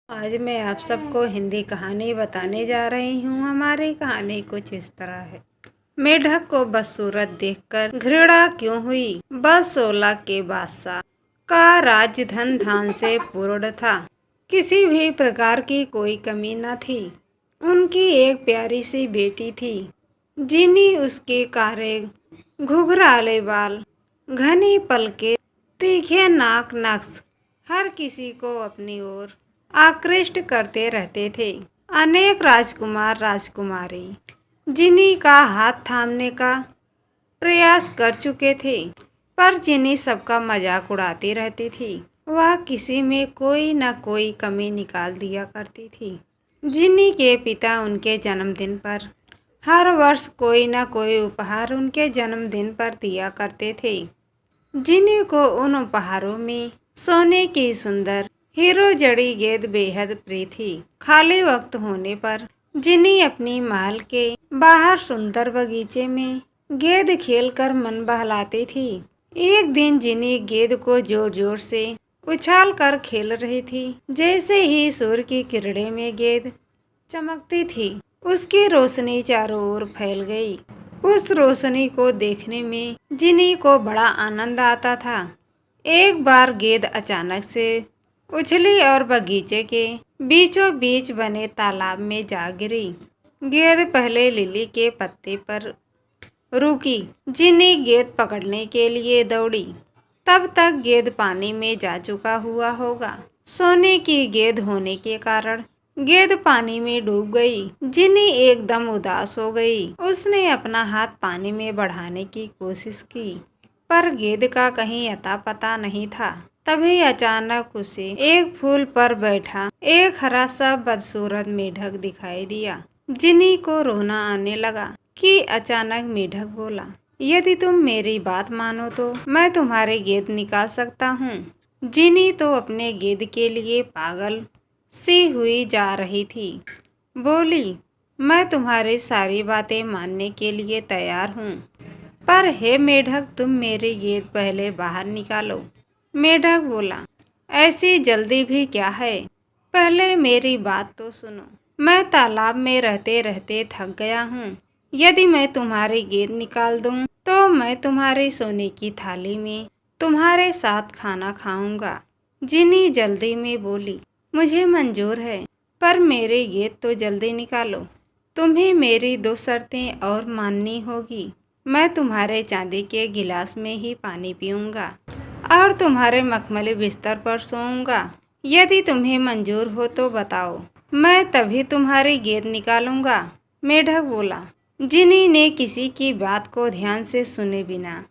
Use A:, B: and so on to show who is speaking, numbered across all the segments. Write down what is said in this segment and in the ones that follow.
A: आज मैं आप सबको हिंदी कहानी बताने जा रही हूँ। हमारी कहानी कुछ इस तरह है। मेढक को बदसूरत देखकर घृणा क्यों हुई? बदसोला के बादशाह का राज्य धन धान से पूर्ण था। किसी भी प्रकार की कोई कमी न थी। उनकी एक प्यारी सी बेटी थी, जिन्हीं उसके कारे घुघराले बाल, घनी पलके, तीखे नाक नक्श हर किसी को अपनी ओर आकृष्ट करते रहते थे। अनेक राजकुमार राजकुमारी जिन्हीं का हाथ थामने का प्रयास कर चुके थे, पर जिन्हीं सबका मजाक उड़ाती रहती थी। वह किसी में कोई न कोई कमी निकाल दिया करती थी। जिन्हीं के पिता उनके जन्मदिन पर हर वर्ष कोई न कोई उपहार उनके जन्मदिन पर दिया करते थे। जिन्हीं को उन उपहारों में सोने की सुंदर हीरो जड़ी गेंद बेहद प्रिय थी। खाली वक्त होने पर जिन्हीं अपनी महल के बाहर सुंदर बगीचे में गेंद खेलकर मन बहलाती थी। एक दिन जिन्हीं गेंद को जोर जोर से उछाल कर खेल रही थी। जैसे ही सूर्य की किरणें में गेंद चमकती थी, उसकी रोशनी चारों ओर फैल गई। उस रोशनी को देखने में जिन्हीं को बड़ा आनंद आता था। एक बार गेंद अचानक से उछली और बगीचे के बीचों बीच बने तालाब में जा गिरी। गेंद पहले लिली के पत्ते पर रुकी। जिन्हीं गेंद पकड़ने के लिए दौड़ी, तब तक गेंद पानी में जा चुका हुआ होगा। सोने की गेंद होने के कारण गेंद पानी में डूब गई। जिन्हीं एकदम उदास हो गई। उसने अपना हाथ पानी में बढ़ाने की कोशिश की, पर गेंद का कहीं अता पता नहीं था। तभी अचानक उसे एक फूल पर बैठा एक हरा सा बदसूरत मेढक दिखाई दिया। जिन्हीं को रोना आने लगा कि अचानक मेढक बोला, यदि तुम मेरी बात मानो तो मैं तुम्हारी गेंद निकाल सकता हूँ। जिन्हीं तो अपने गेंद के लिए पागल सी हुई जा रही थी, बोली, मैं तुम्हारी सारी बातें मानने के लिए तैयार हूँ, पर हे मेढक, तुम मेरी गेंद पहले बाहर निकालो। मेढक बोला, ऐसी जल्दी भी क्या है, पहले मेरी बात तो सुनो। मैं तालाब में रहते रहते थक गया हूँ। यदि मैं तुम्हारी गेंद निकाल दूँ तो मैं तुम्हारी सोने की थाली में तुम्हारे साथ खाना खाऊंगा। जिन्हीं जल्दी में बोली, मुझे मंजूर है, पर मेरी गेंद तो जल्दी निकालो। तुम्हें मेरी दो शर्तें और माननी होगी। मैं तुम्हारे चांदी के गिलास में ही पानी पीऊंगा और तुम्हारे मखमली बिस्तर पर सोऊंगा। यदि तुम्हें मंजूर हो तो बताओ, मैं तभी तुम्हारी गेंद निकालूंगा। मेढक बोला। जिन्हीं ने किसी की बात को ध्यान से सुने बिना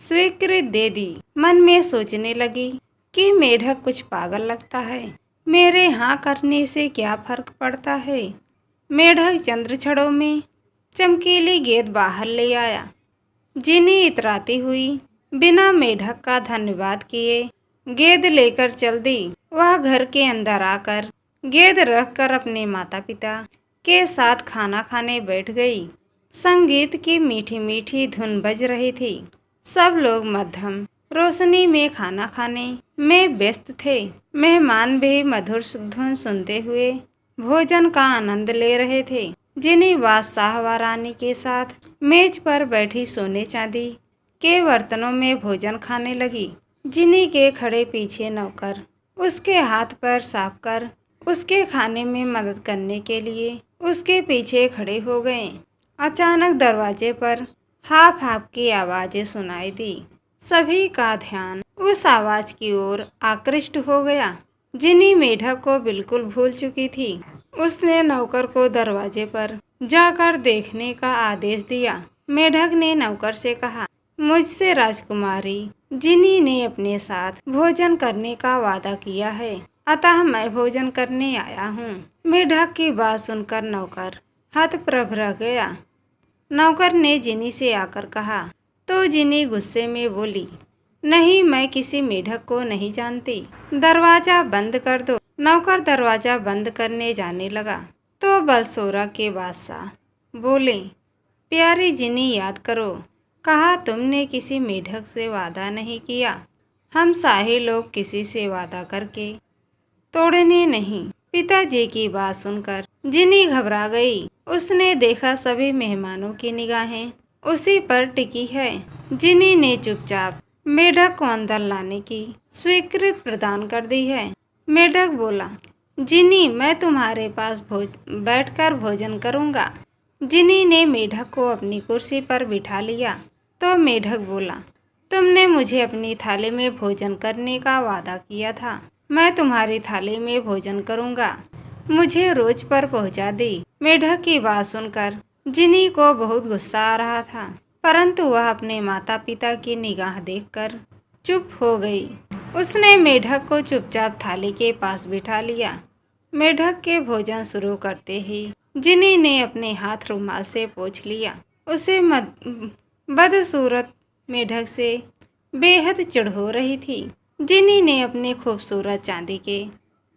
A: स्वीकृति दे दी। मन में सोचने लगी कि मेढक कुछ पागल लगता है। मेरे हाँ करने से क्या फर्क पड़ता है। मेढक चंद्रछड़ों में चमकीली गेंद बाहर ले आया। जिन्हीं इतराती हुई बिना मेढक का धन्यवाद किए गेंद लेकर चल दी। वह घर के अंदर आकर गेंद रखकर अपने माता पिता के साथ खाना खाने बैठ गई। संगीत की मीठी मीठी धुन बज रही थी। सब लोग मध्यम रोशनी में खाना खाने में व्यस्त थे। मेहमान भी मधुर धुन सुनते हुए भोजन का आनंद ले रहे थे। जिन्हीं बादशाह व रानी के साथ मेज पर बैठी सोने चांदी के बर्तनों में भोजन खाने लगी। जिन्हीं के खड़े पीछे नौकर उसके हाथ पैर साफ कर उसके खाने में मदद करने के लिए उसके पीछे खड़े हो गए। अचानक दरवाजे पर हाफ हाफ की आवाजें सुनाई दी। सभी का ध्यान उस आवाज की ओर आकृष्ट हो गया। जिन्हीं मेढक को बिल्कुल भूल चुकी थी। उसने नौकर को दरवाजे पर जाकर देखने का आदेश दिया। मेढक ने नौकर से कहा, मुझसे राजकुमारी जिन्हीं ने अपने साथ भोजन करने का वादा किया है, अतः मैं भोजन करने आया हूँ। मेढक की बात सुनकर नौकर हतप्रभ रह गया। नौकर ने जिन्हीं से आकर कहा तो जिन्हीं गुस्से में बोली, नहीं, मैं किसी मेढक को नहीं जानती, दरवाजा बंद कर दो। नौकर दरवाजा बंद करने जाने लगा तो बलसोरा के बादशाह बोले, प्यारी जिन्हीं, याद करो, कहा तुमने किसी मेढक से वादा नहीं किया। हम शाही लोग किसी से वादा करके तोड़ने नहीं, पिताजी की बात सुनकर जिनी घबरा गई। उसने देखा सभी मेहमानों की निगाहें उसी पर टिकी है। जिनी ने चुपचाप मेढक को अंदर लाने की स्वीकृति प्रदान कर दी है। मेढक बोला, जिनी, मैं तुम्हारे पास बैठकर भोजन करूंगा। जिनी ने मेढक को अपनी कुर्सी पर बिठा लिया तो मेढक बोला, तुमने मुझे अपनी थाली में भोजन करने का वादा किया था। मैं तुम्हारी थाली में भोजन करूंगा। मुझे रोज पर पहुंचा दी। मेढक की बात सुनकर जिनी को बहुत गुस्सा आ रहा था, परंतु वह अपने माता पिता की निगाह देखकर चुप हो गई। उसने मेढक को चुपचाप थाली के पास बिठा लिया। मेढक के भोजन शुरू करते ही जिनी ने अपने हाथ रुमाल से पोंछ लिया। उसे बदसूरत मेढक से बेहद चिढ़ हो रही थी। जिनी ने अपने खूबसूरत चांदी के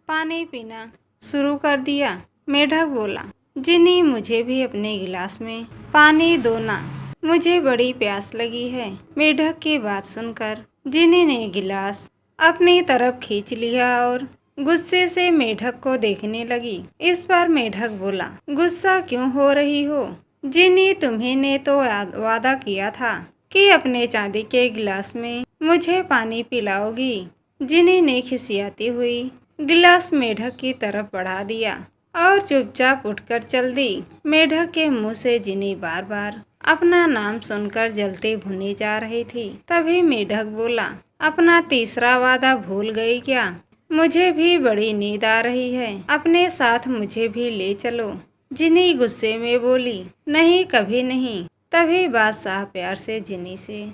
A: पानी पीना शुरू कर दिया। मेढक बोला, जिनी, मुझे भी अपने गिलास में पानी दो ना, मुझे बड़ी प्यास लगी है। मेढक की बात सुनकर जिनी ने गिलास अपनी तरफ खींच लिया और गुस्से से मेढक को देखने लगी। इस पर मेढक बोला, गुस्सा क्यों हो रही हो? जिनी, तुम्ही ने तो वादा किया था कि अपने चांदी के गिलास में मुझे पानी पिलाओगी। जिनी ने खिसियाती हुई गिलास मेढक की तरफ बढ़ा दिया और चुपचाप उठकर चल दी। मेढक के मुंह से जिनी बार बार अपना नाम सुनकर जलते भुनी जा रही थी। तभी मेढक बोला, अपना तीसरा वादा भूल गई क्या? मुझे भी बड़ी नींद आ रही है, अपने साथ मुझे भी ले चलो। जिनी गुस्से में बोली, नहीं, कभी नहीं। तभी बादशाह प्यार से जिनी से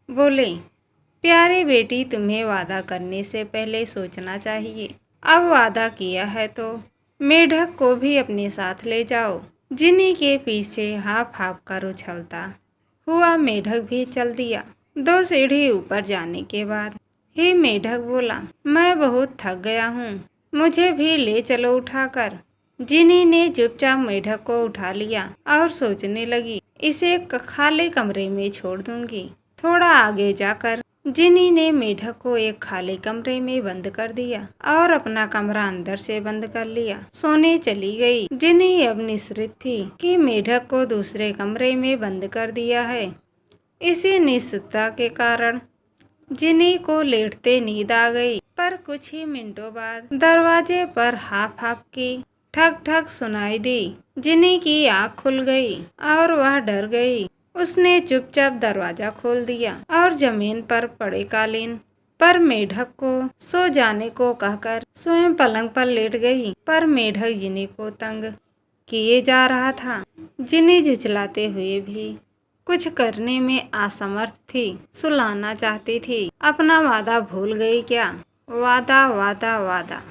A: बोले, प्यारी बेटी, तुम्हें वादा करने से पहले सोचना चाहिए। अब वादा किया है तो मेढक को भी अपने साथ ले जाओ। जिनी के पीछे हाफ हाफ कर उछलता हुआ मेढक भी चल दिया। 2 सीढ़ी ऊपर जाने के बाद ही मेढक बोला, मैं बहुत थक गया हूँ, मुझे भी ले चलो उठाकर। जिनी ने चुपचाप मेढक को उठा लिया और सोचने लगी, इसे खाली कमरे में छोड़ दूंगी। थोड़ा आगे जाकर जिनी ने मेढक को एक खाली कमरे में बंद कर दिया और अपना कमरा अंदर से बंद कर लिया। सोने चली गई। जिनी अब निश्चित थी कि मेढक को दूसरे कमरे में बंद कर दिया है। इसी निश्चितता के कारण जिनी को लेटते नींद आ गई। पर कुछ ही मिनटों बाद दरवाजे पर हाफ हाफ की ठक ठक सुनाई दी। जिनी की आंख खुल गई और वह डर गई। उसने चुपचाप दरवाजा खोल दिया और जमीन पर पड़े कालीन पर मेढक को सो जाने को कहकर स्वयं पलंग पर लेट गई। पर मेढक जिनी को तंग किए जा रहा था। जिनी झुझलाते हुए भी कुछ करने में असमर्थ थी। सुलाना चाहती थी। अपना वादा भूल गई क्या? वादा वादा वादा।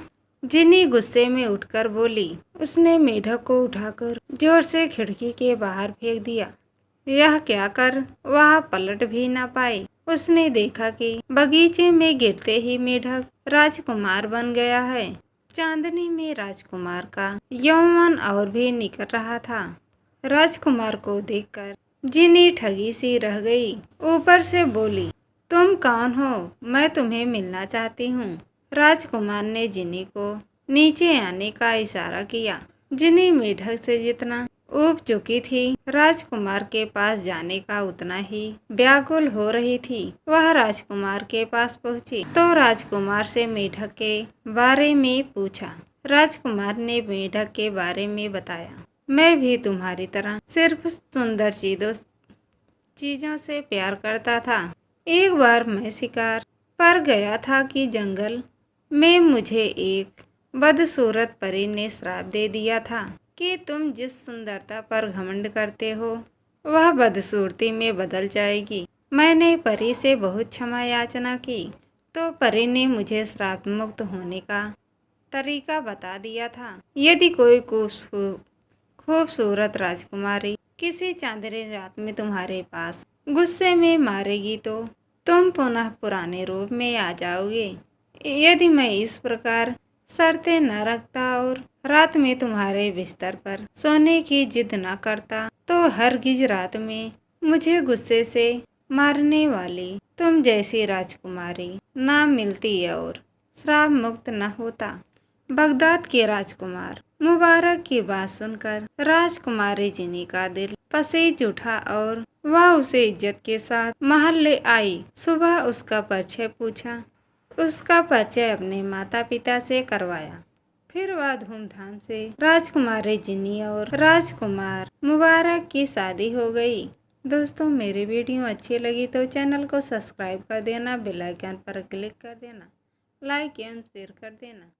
A: जिनी गुस्से में उठकर बोली। उसने मेढक को उठाकर जोर से खिड़की के बाहर फेंक दिया। यह क्या कर वह पलट भी न पाई। उसने देखा कि बगीचे में गिरते ही मेढक राजकुमार बन गया है। चांदनी में राजकुमार का यौवन और भी निकल रहा था। राजकुमार को देखकर जिनी ठगी सी रह गई। ऊपर से बोली, तुम कौन हो? मैं तुम्हें मिलना चाहती हूँ। राजकुमार ने जिनी को नीचे आने का इशारा किया। जिनी मेढक से जितना ऊब चुकी थी, राजकुमार के पास जाने का उतना ही व्याकुल हो रही थी। वह राजकुमार के पास पहुंची तो राजकुमार से मेढक के बारे में पूछा। राजकुमार ने मेढक के बारे में बताया। मैं भी तुम्हारी तरह सिर्फ सुंदर चीजों से प्यार करता था। एक बार मैं शिकार पर गया था कि जंगल में मुझे एक बदसूरत परी ने श्राप दे दिया था कि तुम जिस सुंदरता पर घमंड करते हो वह बदसूरती में बदल जाएगी। मैंने परी से बहुत क्षमा याचना की तो परी ने मुझे श्राप मुक्त होने का तरीका बता दिया था। यदि कोई खूबसूरत राजकुमारी किसी चांदनी रात में तुम्हारे पास गुस्से में मारेगी तो तुम पुनः पुराने रूप में आ जाओगे। यदि मैं इस प्रकार शर्तें न रखता और रात में तुम्हारे बिस्तर पर सोने की जिद न करता तो हरगिज रात में मुझे गुस्से से मारने वाली तुम जैसी राजकुमारी ना मिलती और श्राप मुक्त न होता। बगदाद के राजकुमार मुबारक की बात सुनकर राजकुमारी जिनी का दिल पसीज उठा और वह उसे इज्जत के साथ महल ले आई। सुबह उसका परिचय पूछा, उसका परिचय अपने माता पिता से करवाया। फिर वह धूमधाम से राजकुमारी जिनी और राजकुमार मुबारक की शादी हो गई। दोस्तों, मेरी वीडियो अच्छी लगी तो चैनल को सब्सक्राइब कर देना, बेल आइकन पर क्लिक कर देना, लाइक एवं शेयर कर देना।